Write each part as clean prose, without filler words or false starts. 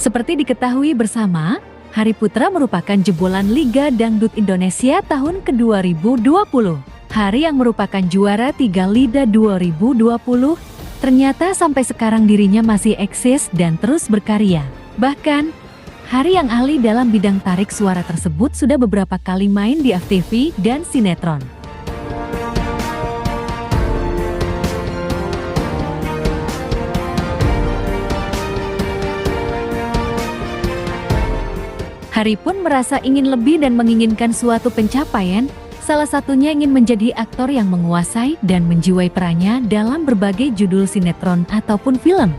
Seperti diketahui bersama, Hari Putra merupakan jebolan Liga Dangdut Indonesia tahun ke-2020. Hari yang merupakan juara 3 LIDA 2020, ternyata sampai sekarang dirinya masih eksis dan terus berkarya. Bahkan, Hari yang ahli dalam bidang tarik suara tersebut sudah beberapa kali main di FTV dan sinetron. Hari pun merasa ingin lebih dan menginginkan suatu pencapaian, salah satunya ingin menjadi aktor yang menguasai dan menjiwai perannya dalam berbagai judul sinetron ataupun film.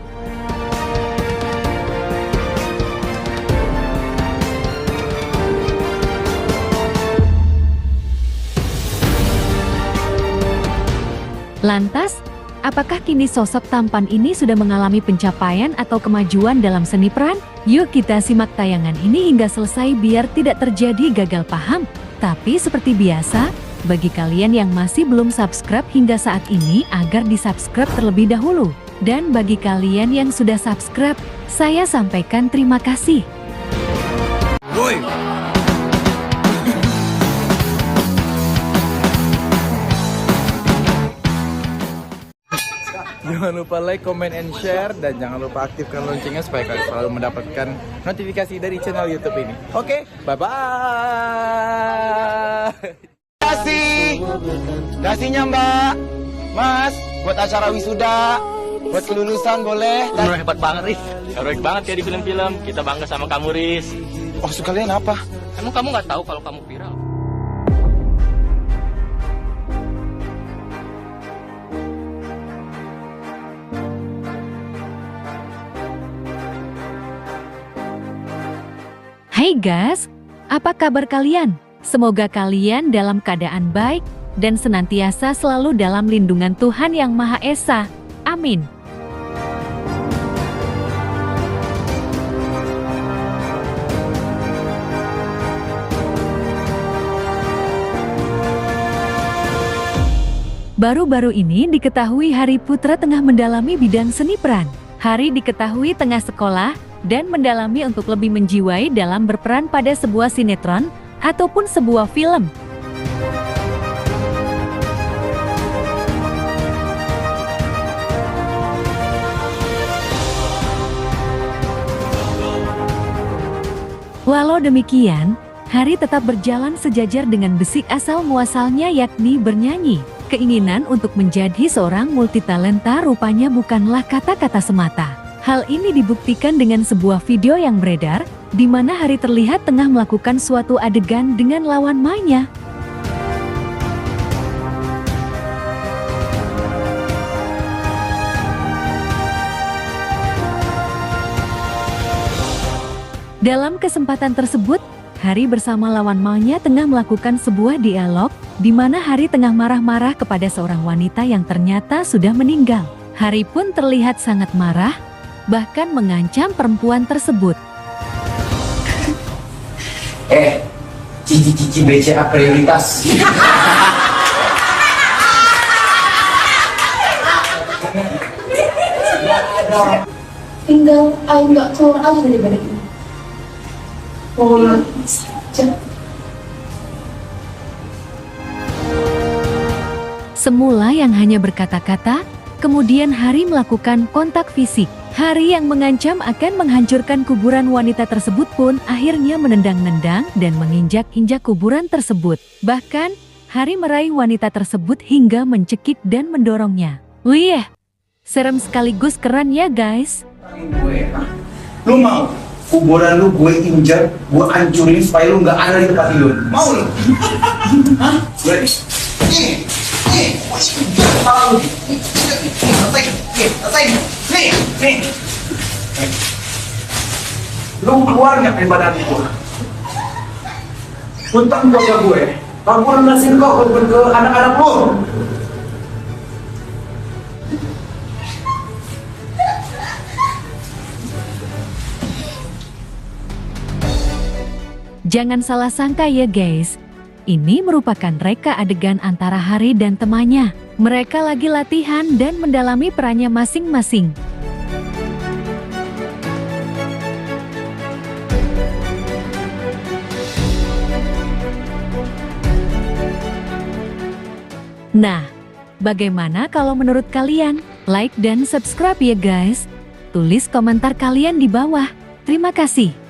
Lantas, apakah kini sosok tampan ini sudah mengalami pencapaian atau kemajuan dalam seni peran? Yuk kita simak tayangan ini hingga selesai biar tidak terjadi gagal paham. Tapi seperti biasa, bagi kalian yang masih belum subscribe hingga saat ini agar di-subscribe terlebih dahulu. Dan bagi kalian yang sudah subscribe, saya sampaikan terima kasih. Woi. Jangan lupa like, comment, and share, dan jangan lupa aktifkan loncengnya supaya kalian selalu mendapatkan notifikasi dari channel YouTube ini. Oke, bye-bye. Kasihnya Mbak, Mas, buat acara wisuda, buat kelulusan boleh. Lu hebat banget, Riz. Heroik banget kayak di film-film. Kita bangga sama kamu, Riz. Oh, sekalian apa? Emang kamu nggak tahu kalau kamu viral? Hai guys, apa kabar kalian? Semoga kalian dalam keadaan baik dan senantiasa selalu dalam lindungan Tuhan Yang Maha Esa. Amin. Baru-baru ini diketahui Hari Putra tengah mendalami bidang seni peran. Hari diketahui tengah sekolah dan mendalami untuk lebih menjiwai dalam berperan pada sebuah sinetron ataupun sebuah film. Walau demikian, Hari tetap berjalan sejajar dengan basic asal muasalnya yakni bernyanyi. Keinginan untuk menjadi seorang multitalenta rupanya bukanlah kata-kata semata. Hal ini dibuktikan dengan sebuah video yang beredar, di mana Hari terlihat tengah melakukan suatu adegan dengan lawan mainnya. Dalam kesempatan tersebut, Hari bersama lawan mainnya tengah melakukan sebuah dialog, di mana Hari tengah marah-marah kepada seorang wanita yang ternyata sudah meninggal. Hari pun terlihat sangat marah, bahkan mengancam perempuan tersebut. Cici-cici BCA prioritas. Tinggal air nggak keluar aja dari badan ini. Saja. Semula yang hanya berkata-kata, kemudian Hari melakukan kontak fisik. Hari yang mengancam akan menghancurkan kuburan wanita tersebut pun akhirnya menendang-nendang dan menginjak-injak kuburan tersebut. Bahkan, Hari meraih wanita tersebut hingga mencekik dan mendorongnya. Wih, serem sekaligus keren ya guys. Lu mau kuburan lu gue injak, gue hancurin supaya lu nggak ada di tempat tidur. Mau lu? Hah? Gue lu keluar nggak dari badan itu? Utang keluarga gue. Kalau gue lunasin kok ke anak-anak lo. Jangan salah sangka ya guys, ini merupakan reka adegan antara Hari dan temannya. Mereka lagi latihan dan mendalami perannya masing-masing. Nah, bagaimana kalau menurut kalian? Like dan subscribe ya guys. Tulis komentar kalian di bawah. Terima kasih.